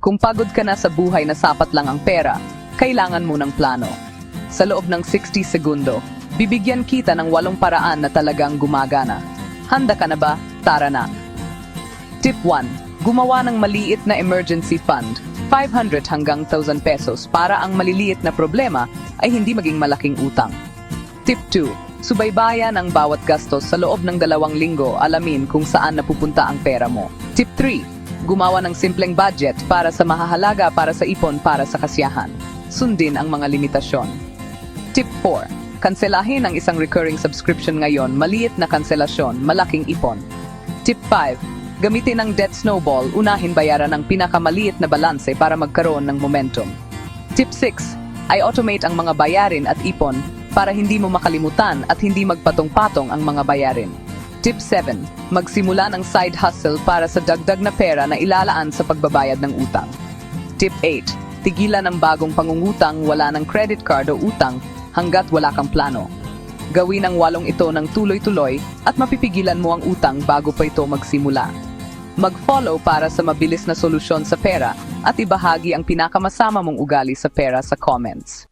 Kung pagod ka na sa buhay na sapat lang ang pera, kailangan mo ng plano. Sa loob ng 60 segundo, bibigyan kita ng 8 paraan na talagang gumagana. Handa ka na ba? Tara na! Tip 1. Gumawa ng maliit na emergency fund, 500 hanggang 1,000 pesos para ang maliliit na problema ay hindi maging malaking utang. Tip 2. Subaybayan ang bawat gastos sa loob ng 2 linggo, alamin kung saan napupunta ang pera mo. Tip 3. Gumawa ng simpleng budget para sa mahahalaga, para sa ipon, para sa kasiyahan. Sundin ang mga limitasyon. Tip 4. Kanselahin ang isang recurring subscription ngayon, maliit na kanselasyon, malaking ipon. Tip 5. Gamitin ang debt snowball, unahin bayaran ang pinakamaliit na balanse para magkaroon ng momentum. Tip 6. Ay automate ang mga bayarin at ipon para hindi mo makalimutan at hindi magpatong-patong ang mga bayarin. Tip 7. Magsimula ng side hustle para sa dagdag na pera na ilalaan sa pagbabayad ng utang. Tip 8. Tigilan ang bagong pangungutang, wala ng credit card o utang hanggat wala kang plano. Gawin ang 8 ito ng tuloy-tuloy at mapipigilan mo ang utang bago pa ito magsimula. Mag-follow para sa mabilis na solusyon sa pera at ibahagi ang pinakamasama mong ugali sa pera sa comments.